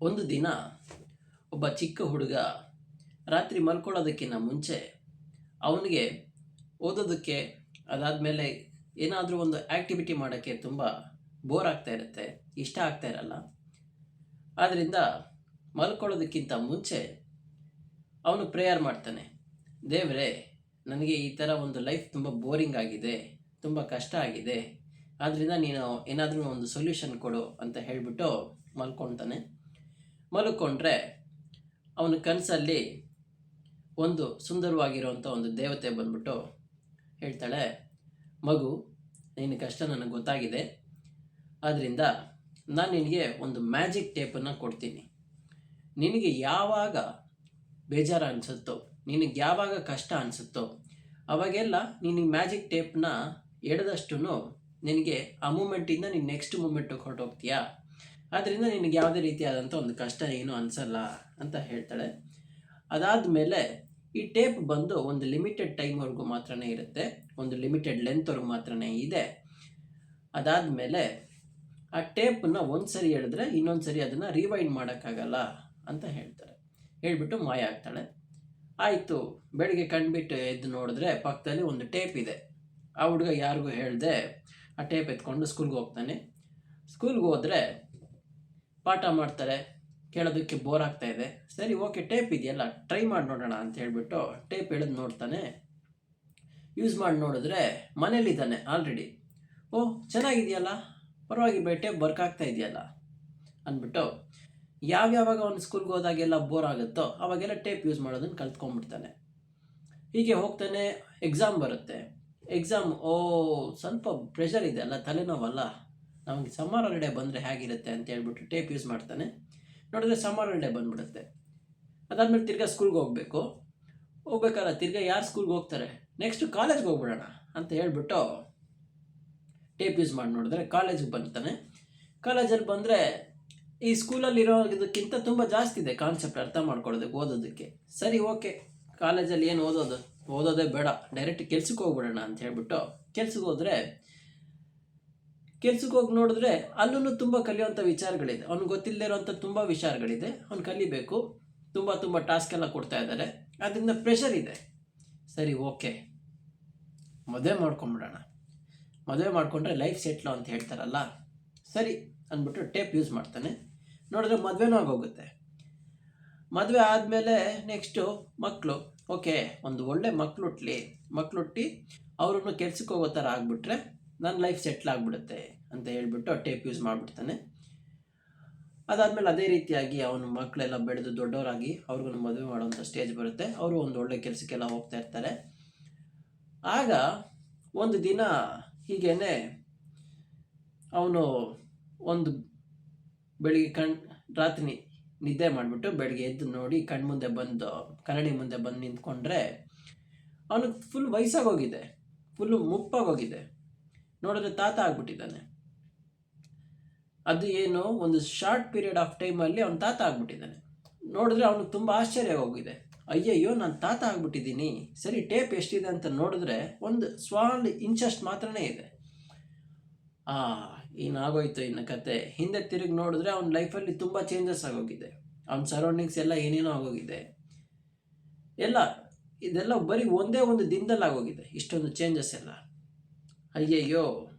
ಒಂದು ದಿನ ಒಬ್ಬ ಚಿಕ್ಕ ಹುಡುಗ ರಾತ್ರಿ ಮಲ್ಕೊಳ್ಳೋದಕ್ಕಿಂತ ಮುಂಚೆ ಅವನಿಗೆ ಓದೋದಕ್ಕೆ ಅದಾದಮೇಲೆ ಏನಾದರೂ ಒಂದು ಆ್ಯಕ್ಟಿವಿಟಿ ಮಾಡೋಕ್ಕೆ ತುಂಬ ಬೋರ್ ಆಗ್ತಾ ಇರುತ್ತೆ, ಇಷ್ಟ ಆಗ್ತಾ ಇರಲ್ಲ. ಆದ್ದರಿಂದ ಮಲ್ಕೊಳ್ಳೋದಕ್ಕಿಂತ ಮುಂಚೆ ಅವನು ಪ್ರೇಯರ್ ಮಾಡ್ತಾನೆ. ದೇವರೇ, ನನಗೆ ಈ ಥರ ಒಂದು ಲೈಫ್ ತುಂಬ ಬೋರಿಂಗ್ ಆಗಿದೆ, ತುಂಬ ಕಷ್ಟ ಆಗಿದೆ, ಆದ್ದರಿಂದ ನೀನು ಏನಾದರೂ ಒಂದು ಸೊಲ್ಯೂಷನ್ ಕೊಡು ಅಂತ ಹೇಳಿಬಿಟ್ಟು ಮಲ್ಕೊತಾನೆ. ಮಲ್ಕೊಂಡ್ರೆ ಅವನ ಕನಸಲ್ಲಿ ಒಂದು ಸುಂದರವಾಗಿರುವಂಥ ಒಂದು ದೇವತೆ ಬಂದ್ಬಿಟ್ಟು ಹೇಳ್ತಾಳೆ, ಮಗು, ನಿನ್ನ ಕಷ್ಟ ನನಗೆ ಗೊತ್ತಾಗಿದೆ, ಆದ್ದರಿಂದ ನಾನು ನಿನಗೆ ಒಂದು ಮ್ಯಾಜಿಕ್ ಟೇಪನ್ನು ಕೊಡ್ತೀನಿ. ನಿನಗೆ ಯಾವಾಗ ಬೇಜಾರು ಅನಿಸುತ್ತೋ, ನಿನಗೆ ಯಾವಾಗ ಕಷ್ಟ ಅನಿಸುತ್ತೋ ಅವಾಗೆಲ್ಲ ನೀನು ಈ ಮ್ಯಾಜಿಕ್ ಟೇಪ್ನ ಎಳೆದಷ್ಟು ನಿನಗೆ ಆ ಮೂಮೆಂಟಿಂದ ನೀನು ನೆಕ್ಸ್ಟ್ ಮೂಮೆಂಟಿಗೆ ಹೊರಟೋಗ್ತೀಯಾ, ಆದ್ದರಿಂದ ನಿನಗೆ ಯಾವುದೇ ರೀತಿಯಾದಂಥ ಒಂದು ಕಷ್ಟ ಏನೂ ಅನಿಸಲ್ಲ ಅಂತ ಹೇಳ್ತಾಳೆ. ಅದಾದಮೇಲೆ ಈ ಟೇಪ್ ಬಂದು ಒಂದು ಲಿಮಿಟೆಡ್ ಟೈಮ್ವರೆಗೂ ಮಾತ್ರನೇ ಇರುತ್ತೆ, ಒಂದು ಲಿಮಿಟೆಡ್ ಲೆಂತ್ವರೆಗೂ ಮಾತ್ರನೇ ಇದೆ. ಅದಾದಮೇಲೆ ಆ ಟೇಪನ್ನು ಒಂದು ಸರಿ ಎಳೆದ್ರೆ ಇನ್ನೊಂದು ಸರಿ ಅದನ್ನು ರಿವೈಂಡ್ ಮಾಡೋಕ್ಕಾಗಲ್ಲ ಅಂತ ಹೇಳ್ತಾರೆ. ಹೇಳ್ಬಿಟ್ಟು ಮಾಯ ಆಗ್ತಾಳೆ. ಆಯಿತು, ಬೆಳಿಗ್ಗೆ ಕಣ್ಬಿಟ್ಟು ಎದ್ದು ನೋಡಿದ್ರೆ ಪಕ್ಕದಲ್ಲಿ ಒಂದು ಟೇಪ್ ಇದೆ. ಆ ಹುಡುಗ ಯಾರಿಗೂ ಹೇಳ್ದೆ ಆ ಟೇಪ್ ಎತ್ಕೊಂಡು ಸ್ಕೂಲ್ಗೆ ಹೋಗ್ತಾನೆ. ಸ್ಕೂಲ್ಗೆ ಹೋದರೆ ಪಾಠ ಮಾಡ್ತಾರೆ, ಕೇಳೋದಕ್ಕೆ ಬೋರ್ ಆಗ್ತಾ ಇದೆ. ಸರಿ, ಓಕೆ, ಟೇಪ್ ಇದೆಯಲ್ಲ, ಟ್ರೈ ಮಾಡಿ ನೋಡೋಣ ಅಂತ ಹೇಳ್ಬಿಟ್ಟು ಟೇಪ್ ಎಳೆದು ನೋಡ್ತಾನೆ. ಯೂಸ್ ಮಾಡಿ ನೋಡಿದ್ರೆ ಮನೇಲಿದ್ದಾನೆ ಆಲ್ರೆಡಿ. ಓಹ್, ಚೆನ್ನಾಗಿದೆಯಲ್ಲ, ಪರವಾಗಿಲ್ಲ, ಟೇಪ್ ವರ್ಕ್ ಆಗ್ತಾ ಇದೆಯಲ್ಲ ಅಂದ್ಬಿಟ್ಟು ಯಾವ್ಯಾವಾಗ ಅವನು ಸ್ಕೂಲ್ಗೆ ಹೋದಾಗೆಲ್ಲ ಬೋರ್ ಆಗುತ್ತೋ ಅವಾಗೆಲ್ಲ ಟೇಪ್ ಯೂಸ್ ಮಾಡೋದನ್ನು ಕಲ್ತ್ಕೊಂಡ್ಬಿಡ್ತಾನೆ. ಹೀಗೆ ಹೋಗ್ತಾನೆ. ಎಕ್ಸಾಮ್ ಬರುತ್ತೆ. ಎಕ್ಸಾಮ್, ಸ್ವಲ್ಪ ಪ್ರೆಷರ್ ಇದೆ ಅಲ್ಲ, ತಲೆನೋವಲ್ಲ, ನಮಗೆ ಸಮ್ಮರ್ ಹಾಲಿಡೇ ಬಂದರೆ ಹೇಗಿರುತ್ತೆ ಅಂತ ಹೇಳ್ಬಿಟ್ಟು ಟೇಪ್ ಯೂಸ್ ಮಾಡ್ತಾನೆ. ನೋಡಿದ್ರೆ ಸಮ್ಮರ್ ಹಾಲಿಡೇ ಬಂದ್ಬಿಡುತ್ತೆ. ಅದಾದಮೇಲೆ ತಿರ್ಗಾ ಸ್ಕೂಲ್ಗೆ ಹೋಗ್ಬೇಕಲ್ಲ, ತಿರ್ಗಾ ಯಾರು ಸ್ಕೂಲ್ಗೆ ಹೋಗ್ತಾರೆ, ನೆಕ್ಸ್ಟ್ ಕಾಲೇಜ್ಗೆ ಹೋಗ್ಬಿಡೋಣ ಅಂತ ಹೇಳ್ಬಿಟ್ಟು ಟೇಪ್ ಯೂಸ್ ಮಾಡಿ ನೋಡಿದ್ರೆ ಕಾಲೇಜಿಗೆ ಬರ್ತಾನೆ. ಕಾಲೇಜಲ್ಲಿ ಬಂದರೆ ಈ ಸ್ಕೂಲಲ್ಲಿರೋದಕ್ಕಿಂತ ತುಂಬ ಜಾಸ್ತಿ ಇದೆ ಕಾನ್ಸೆಪ್ಟ್ ಅರ್ಥ ಮಾಡ್ಕೊಳ್ಳೋದಕ್ಕೆ, ಓದೋದಕ್ಕೆ. ಸರಿ, ಓಕೆ, ಕಾಲೇಜಲ್ಲಿ ಏನು ಓದೋದೇ ಬೇಡ, ಡೈರೆಕ್ಟ್ ಕೆಲ್ಸಕ್ಕೆ ಹೋಗ್ಬಿಡೋಣ ಅಂತ ಹೇಳ್ಬಿಟ್ಟು ಕೆಲ್ಸಕ್ಕೆ ಹೋಗಿ ನೋಡಿದ್ರೆ ಅಲ್ಲೂ ತುಂಬ ಕಲಿಯುವಂಥ ವಿಚಾರಗಳಿದೆ. ಅವ್ನಿಗೆ ಗೊತ್ತಿಲ್ಲದೆ ಇರೋವಂಥ ತುಂಬ ವಿಚಾರಗಳಿದೆ, ಅವ್ನು ಕಲಿಬೇಕು. ತುಂಬ ಟಾಸ್ಕ್ ಎಲ್ಲ ಕೊಡ್ತಾ ಇದ್ದಾರೆ, ಅದರಿಂದ ಪ್ರೆಷರ್ ಇದೆ. ಸರಿ, ಓಕೆ, ಮದುವೆ ಮಾಡ್ಕೊಂಬಿಡೋಣ, ಮದುವೆ ಮಾಡಿಕೊಂಡ್ರೆ ಲೈಫ್ ಸೆಟ್ಲು ಅಂತ ಹೇಳ್ತಾರಲ್ಲ, ಸರಿ ಅಂದ್ಬಿಟ್ಟು ಟೇಪ್ ಯೂಸ್ ಮಾಡ್ತಾನೆ. ನೋಡಿದ್ರೆ ಮದುವೆನೂ ಆಗೋಗುತ್ತೆ. ಮದುವೆ ಆದಮೇಲೆ ನೆಕ್ಸ್ಟು ಮಕ್ಕಳು. ಓಕೆ, ಒಂದು ಒಳ್ಳೆ ಮಕ್ಕಳು ಹುಟ್ಟಿ ಅವ್ರನ್ನು ಕೆಲ್ಸಕ್ಕೆ ಹೋಗೋ ಥರ ಆಗಿಬಿಟ್ರೆ ನನ್ನ ಲೈಫ್ ಸೆಟ್ಲ್ ಆಗಿಬಿಡುತ್ತೆ ಅಂತ ಹೇಳ್ಬಿಟ್ಟು ಟೇಪ್ ಯೂಸ್ ಮಾಡಿಬಿಡ್ತಾನೆ. ಅದಾದಮೇಲೆ ಅದೇ ರೀತಿಯಾಗಿ ಅವನ ಮಕ್ಕಳೆಲ್ಲ ಬೆಳೆದು ದೊಡ್ಡವರಾಗಿ ಅವ್ರಿಗೂ ಮದುವೆ ಮಾಡೋವಂಥ ಸ್ಟೇಜ್ ಬರುತ್ತೆ. ಅವರು ಒಂದು ಒಳ್ಳೆ ಕೆಲಸಕ್ಕೆಲ್ಲ ಹೋಗ್ತಾ ಇರ್ತಾರೆ. ಆಗ ಒಂದು ದಿನ ಹೀಗೇ ಅವನು ಒಂದು ಬೆಳಿಗ್ಗೆ ರಾತ್ರಿ ನಿದ್ದೆ ಮಾಡಿಬಿಟ್ಟು ಬೆಳಗ್ಗೆ ಎದ್ದು ನೋಡಿ ಕನ್ನಡಿ ಮುಂದೆ ಬಂದು ನಿಂತ್ಕೊಂಡ್ರೆ ಅವನಿಗೆ ಫುಲ್ ವಯಸ್ಸಾಗೋಗಿದೆ, ಫುಲ್ಲು ಮುಪ್ಪಾಗೋಗಿದೆ. ನೋಡಿದ್ರೆ ತಾತ ಆಗ್ಬಿಟ್ಟಿದ್ದಾನೆ. ಅದು ಏನು, ಒಂದು ಶಾರ್ಟ್ ಪೀರಿಯಡ್ ಆಫ್ ಟೈಮಲ್ಲಿ ಅವನು ತಾತ ಆಗ್ಬಿಟ್ಟಿದ್ದಾನೆ. ನೋಡಿದ್ರೆ ಅವನಿಗೆ ತುಂಬ ಆಶ್ಚರ್ಯ ಹೋಗಿದೆ. ಅಯ್ಯಯ್ಯೋ, ನಾನು ತಾತ ಆಗ್ಬಿಟ್ಟಿದ್ದೀನಿ. ಸರಿ, ಟೇಪ್ ಎಷ್ಟಿದೆ ಅಂತ ನೋಡಿದ್ರೆ ಒಂದು ಸ್ಮಾಲ್ ಇಂಚಷ್ಟು ಮಾತ್ರನೇ ಇದೆ. ಏನಾಗೋಯ್ತು ಇನ್ನು ಕತೆ. ಹಿಂದೆ ತಿರುಗಿ ನೋಡಿದ್ರೆ ಅವನ ಲೈಫಲ್ಲಿ ತುಂಬ ಚೇಂಜಸ್ ಆಗೋಗಿದೆ. ಅವನ ಸರೌಂಡಿಂಗ್ಸ್ ಎಲ್ಲ ಏನೇನೋ ಆಗೋಗಿದೆ. ಇದೆಲ್ಲ ಬರೀ ಒಂದೇ ಒಂದು ದಿನದಲ್ಲಿ ಆಗೋಗಿದೆ, ಇಷ್ಟೊಂದು ಚೇಂಜಸ್ ಎಲ್ಲ. ಅಯ್ಯಯ್ಯೋ,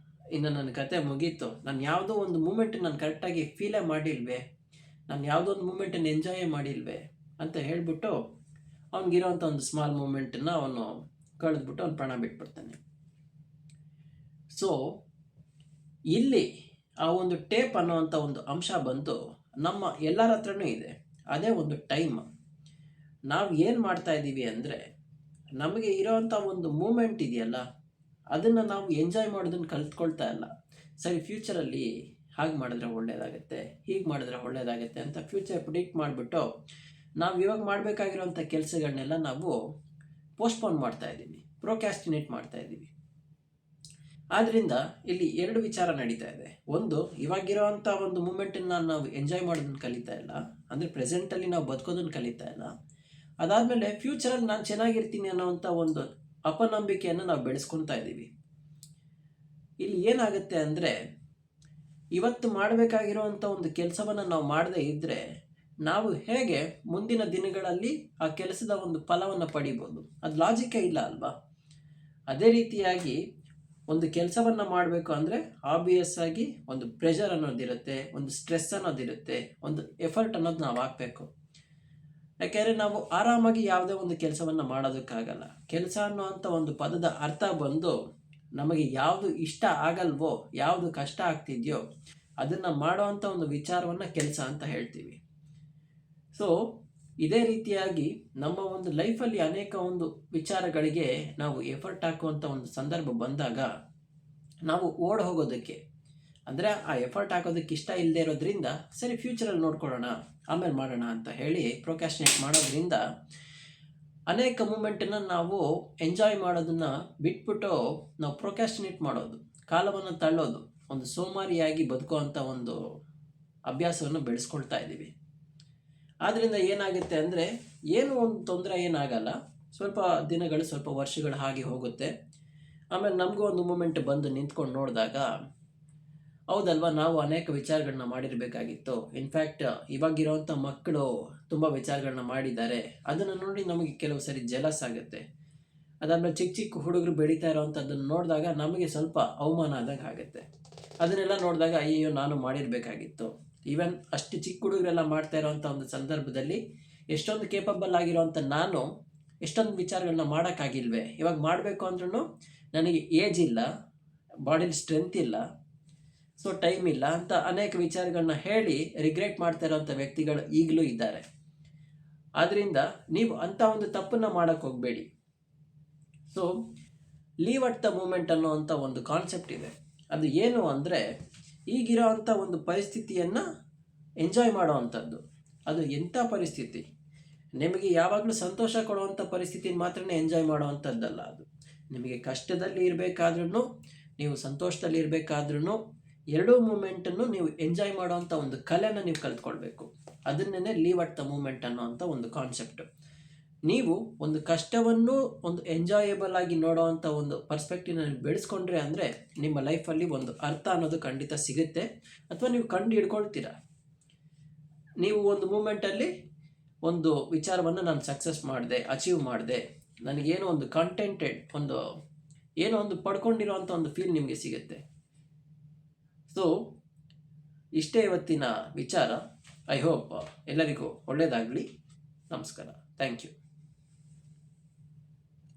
ಇನ್ನು ನನ್ನ ಕತೆ ಮುಗೀತು. ನಾನು ಯಾವುದೋ ಒಂದು ಮೂಮೆಂಟ್ ನಾನು ಕರೆಕ್ಟಾಗಿ ಫೀಲೇ ಮಾಡಿಲ್ವೇ, ನಾನು ಯಾವುದೋ ಒಂದು ಮೂಮೆಂಟನ್ನು ಎಂಜಾಯೇ ಮಾಡಿಲ್ವೇ ಅಂತ ಹೇಳಿಬಿಟ್ಟು ಅವನಿಗಿರೋವಂಥ ಒಂದು ಸ್ಮಾಲ್ ಮೂಮೆಂಟನ್ನು ಅವನು ಕಳೆದ್ಬಿಟ್ಟು ಅವನು ಪ್ರಾಣ ಬಿಟ್ಬಿಡ್ತಾನೆ. ಸೊ ಇಲ್ಲಿ ಆ ಒಂದು ಟೇಪ್ ಅನ್ನೋವಂಥ ಒಂದು ಅಂಶ ಬಂದು ನಮ್ಮ ಎಲ್ಲರ ಹತ್ರನೂ ಇದೆ. ಅದೇ ಒಂದು ಟೈಮ್. ನಾವು ಏನು ಮಾಡ್ತಾ ಇದ್ದೀವಿ ಅಂದರೆ, ನಮಗೆ ಇರೋವಂಥ ಒಂದು ಮೂಮೆಂಟ್ ಇದೆಯಲ್ಲ, ಅದನ್ನು ನಾವು ಎಂಜಾಯ್ ಮಾಡೋದನ್ನು ಕಲ್ತ್ಕೊಳ್ತಾ ಇಲ್ಲ. ಸರಿ, ಫ್ಯೂಚರಲ್ಲಿ ಹಾಗೆ ಮಾಡಿದ್ರೆ ಒಳ್ಳೆಯದಾಗುತ್ತೆ, ಹೀಗೆ ಮಾಡಿದ್ರೆ ಒಳ್ಳೆಯದಾಗುತ್ತೆ ಅಂತ ಫ್ಯೂಚರ್ ಪ್ರಿಡಿಕ್ಟ್ ಮಾಡಿಬಿಟ್ಟು ನಾವು ಇವಾಗ ಮಾಡಬೇಕಾಗಿರೋವಂಥ ಕೆಲಸಗಳನ್ನೆಲ್ಲ ನಾವು ಪೋಸ್ಟ್ಪೋನ್ ಮಾಡ್ತಾ ಇದ್ದೀವಿ, ಪ್ರೊಕ್ಯಾಸ್ಟಿನೇಟ್ ಮಾಡ್ತಾ ಇದ್ದೀವಿ. ಆದ್ದರಿಂದ ಇಲ್ಲಿ ಎರಡು ವಿಚಾರ ನಡೀತಾ ಇದೆ. ಒಂದು, ಇವಾಗಿರೋವಂಥ ಒಂದು ಮೂಮೆಂಟನ್ನು ನಾವು ಎಂಜಾಯ್ ಮಾಡೋದನ್ನು ಕಲಿತಾ ಇಲ್ಲ, ಅಂದರೆ ಪ್ರೆಸೆಂಟಲ್ಲಿ ನಾವು ಬದುಕೋದನ್ನು ಕಲಿತಾ ಇಲ್ಲ. ಅದಾದಮೇಲೆ ಫ್ಯೂಚರಲ್ಲಿ ನಾನು ಚೆನ್ನಾಗಿರ್ತೀನಿ ಅನ್ನೋವಂಥ ಒಂದು ಅಪನಂಬಿಕೆಯನ್ನು ನಾವು ಬೆಳೆಸ್ಕೊತಾ ಇದ್ದೀವಿ. ಇಲ್ಲಿ ಏನಾಗುತ್ತೆ ಅಂದರೆ, ಇವತ್ತು ಮಾಡಬೇಕಾಗಿರೋವಂಥ ಒಂದು ಕೆಲಸವನ್ನು ನಾವು ಮಾಡದೇ ಇದ್ದರೆ ನಾವು ಹೇಗೆ ಮುಂದಿನ ದಿನಗಳಲ್ಲಿ ಆ ಕೆಲಸದ ಒಂದು ಫಲವನ್ನು ಪಡಿಬೋದು, ಅದು ಲಾಜಿಕೇ ಇಲ್ಲ ಅಲ್ವಾ? ಅದೇ ರೀತಿಯಾಗಿ ಒಂದು ಕೆಲಸವನ್ನು ಮಾಡಬೇಕು ಅಂದರೆ ಆಬ್ವಿಯಸ್ ಆಗಿ ಒಂದು ಪ್ರೆಷರ್ ಅನ್ನೋದಿರುತ್ತೆ, ಒಂದು ಸ್ಟ್ರೆಸ್ ಅನ್ನೋದಿರುತ್ತೆ, ಒಂದು ಎಫರ್ಟ್ ಅನ್ನೋದು ನಾವು ಹಾಕಬೇಕು. ಯಾಕೆಂದರೆ ನಾವು ಆರಾಮಾಗಿ ಯಾವುದೇ ಒಂದು ಕೆಲಸವನ್ನು ಮಾಡೋದಕ್ಕಾಗಲ್ಲ. ಕೆಲಸ ಅನ್ನೋವಂಥ ಒಂದು ಪದದ ಅರ್ಥ ಬಂದು ನಮಗೆ ಯಾವುದು ಇಷ್ಟ ಆಗಲ್ವೋ, ಯಾವುದು ಕಷ್ಟ ಆಗ್ತಿದೆಯೋ ಅದನ್ನು ಮಾಡೋವಂಥ ಒಂದು ವಿಚಾರವನ್ನು ಕೆಲಸ ಅಂತ ಹೇಳ್ತೀವಿ. ಸೊ ಇದೇ ರೀತಿಯಾಗಿ ನಮ್ಮ ಒಂದು ಲೈಫಲ್ಲಿ ಅನೇಕ ಒಂದು ವಿಚಾರಗಳಿಗೆ ನಾವು ಎಫರ್ಟ್ ಹಾಕುವಂಥ ಒಂದು ಸಂದರ್ಭ ಬಂದಾಗ ನಾವು ಓಡ್ ಹೋಗೋದಕ್ಕೆ, ಅಂದರೆ ಆ ಎಫರ್ಟ್ ಹಾಕೋದಕ್ಕೆ ಇಷ್ಟ ಇಲ್ಲದೆ ಇರೋದ್ರಿಂದ ಸರಿ ಫ್ಯೂಚರಲ್ಲಿ ನೋಡ್ಕೊಳ್ಳೋಣ, ಆಮೇಲೆ ಮಾಡೋಣ ಅಂತ ಹೇಳಿ ಪ್ರೊಕ್ಯಾಸ್ಟಿನೇಟ್ ಮಾಡೋದ್ರಿಂದ ಅನೇಕ ಮೂಮೆಂಟನ್ನು ನಾವು ಎಂಜಾಯ್ ಮಾಡೋದನ್ನು ಬಿಟ್ಬಿಟ್ಟು ನಾವು ಪ್ರೊಕ್ಯಾಸ್ಟಿನೇಟ್ ಮಾಡೋದು, ಕಾಲವನ್ನು ತಳ್ಳೋದು, ಒಂದು ಸೋಮಾರಿಯಾಗಿ ಬದುಕುವಂಥ ಒಂದು ಅಭ್ಯಾಸವನ್ನು ಬೆಳೆಸ್ಕೊಳ್ತಾ ಇದ್ದೀವಿ. ಆದ್ದರಿಂದ ಏನಾಗುತ್ತೆ ಅಂದರೆ ಏನು ಒಂದು ತೊಂದರೆ ಏನಾಗಲ್ಲ, ಸ್ವಲ್ಪ ದಿನಗಳು ಸ್ವಲ್ಪ ವರ್ಷಗಳು ಹಾಗೆ ಹೋಗುತ್ತೆ. ಆಮೇಲೆ ನಮಗೂ ಒಂದು ಮೂಮೆಂಟ್ ಬಂದು ನಿಂತ್ಕೊಂಡು ನೋಡಿದಾಗ ಹೌದಲ್ವಾ, ನಾವು ಅನೇಕ ವಿಚಾರಗಳನ್ನ ಮಾಡಿರಬೇಕಾಗಿತ್ತು. ಇನ್ಫ್ಯಾಕ್ಟ್ ಇವಾಗಿರೋವಂಥ ಮಕ್ಕಳು ತುಂಬ ವಿಚಾರಗಳನ್ನ ಮಾಡಿದ್ದಾರೆ, ಅದನ್ನು ನೋಡಿ ನಮಗೆ ಕೆಲವು ಸರಿ ಜಲಸ್ ಆಗುತ್ತೆ. ಅದಾದಮೇಲೆ ಚಿಕ್ಕ ಚಿಕ್ಕ ಹುಡುಗರು ಬೆಳೀತಾ ಇರೋವಂಥದ್ದನ್ನು ನೋಡಿದಾಗ ನಮಗೆ ಸ್ವಲ್ಪ ಅವಮಾನ ಆದಾಗ ಆಗುತ್ತೆ. ಅದನ್ನೆಲ್ಲ ನೋಡಿದಾಗ ಅಯ್ಯೋ ನಾನು ಮಾಡಿರಬೇಕಾಗಿತ್ತು. ಈವನ್ ಅಷ್ಟು ಚಿಕ್ಕ ಹುಡುಗರೆಲ್ಲ ಮಾಡ್ತಾ ಇರೋವಂಥ ಒಂದು ಸಂದರ್ಭದಲ್ಲಿ ಎಷ್ಟೊಂದು ಕೇಪಬಲ್ ಆಗಿರೋವಂಥ ನಾನು ಎಷ್ಟೊಂದು ವಿಚಾರಗಳನ್ನ ಮಾಡೋಕ್ಕಾಗಿಲ್ವೇ, ಇವಾಗ ಮಾಡಬೇಕು ಅಂದ್ರೂ ನನಗೆ ಏಜ್ ಇಲ್ಲ, ಬಾಡಿಲಿ ಸ್ಟ್ರೆಂತ್ ಇಲ್ಲ, ಸೊ ಟೈಮ್ ಇಲ್ಲ ಅಂತ ಅನೇಕ ವಿಚಾರಗಳನ್ನ ಹೇಳಿ ರಿಗ್ರೆಟ್ ಮಾಡ್ತಾ ಇರೋವಂಥ ವ್ಯಕ್ತಿಗಳು ಈಗಲೂ ಇದ್ದಾರೆ. ಆದ್ದರಿಂದ ನೀವು ಅಂಥ ಒಂದು ತಪ್ಪನ್ನು ಮಾಡೋಕ್ಕೆ ಹೋಗಬೇಡಿ. So leave at the moment ಅನ್ನೋವಂಥ ಒಂದು ಕಾನ್ಸೆಪ್ಟ್ ಇದೆ. ಅದು ಏನು ಅಂದರೆ ಈಗಿರೋ ಅಂಥ ಒಂದು ಪರಿಸ್ಥಿತಿಯನ್ನು ಎಂಜಾಯ್ ಮಾಡೋವಂಥದ್ದು. ಅದು ಎಂಥ ಪರಿಸ್ಥಿತಿ, ನಿಮಗೆ ಯಾವಾಗಲೂ ಸಂತೋಷ ಕೊಡುವಂಥ ಪರಿಸ್ಥಿತಿನ ಮಾತ್ರ ಎಂಜಾಯ್ ಮಾಡೋವಂಥದ್ದಲ್ಲ. ಅದು ನಿಮಗೆ ಕಷ್ಟದಲ್ಲಿ ಇರಬೇಕಾದ್ರೂ, ನೀವು ಸಂತೋಷದಲ್ಲಿ ಇರಬೇಕಾದ್ರೂ ಎರಡೂ ಮೂಮೆಂಟನ್ನು ನೀವು ಎಂಜಾಯ್ ಮಾಡೋವಂಥ ಒಂದು ಕಲೆನ ನೀವು ಕಲ್ತ್ಕೊಳ್ಬೇಕು. ಅದನ್ನೇ ಲೀವ್ ಅಟ್ ದ ಮೂಮೆಂಟ್ ಅನ್ನೋವಂಥ ಒಂದು ಕಾನ್ಸೆಪ್ಟು. ನೀವು ಒಂದು ಕಷ್ಟವನ್ನು ಒಂದು ಎಂಜಾಯಬಲ್ ಆಗಿ ನೋಡೋವಂಥ ಒಂದು ಪರ್ಸ್ಪೆಕ್ಟಿವ್ನಲ್ಲಿ ಬೆಳೆಸ್ಕೊಂಡ್ರೆ ಅಂದರೆ ನಿಮ್ಮ ಲೈಫಲ್ಲಿ ಒಂದು ಅರ್ಥ ಅನ್ನೋದು ಖಂಡಿತ ಸಿಗುತ್ತೆ, ಅಥವಾ ನೀವು ಕಂಡು ಹಿಡ್ಕೊಳ್ತೀರ. ನೀವು ಒಂದು ಮೂಮೆಂಟಲ್ಲಿ ಒಂದು ವಿಚಾರವನ್ನು ನಾನು ಸಕ್ಸಸ್ ಮಾಡಿದೆ, ಅಚೀವ್ ಮಾಡಿದೆ, ನನಗೇನೋ ಒಂದು ಕಂಟೆಂಟೆಡ್ ಒಂದು ಏನೋ ಒಂದು ಪಡ್ಕೊಂಡಿರೋವಂಥ ಒಂದು ಫೀಲ್ ನಿಮಗೆ ಸಿಗುತ್ತೆ. ಸೊ ಇಷ್ಟೇ ಇವತ್ತಿನ ವಿಚಾರ. ಐ ಹೋಪ್ ಎಲ್ಲರಿಗೂ ಒಳ್ಳೆಯದಾಗಲಿ. ನಮಸ್ಕಾರ. Thank you.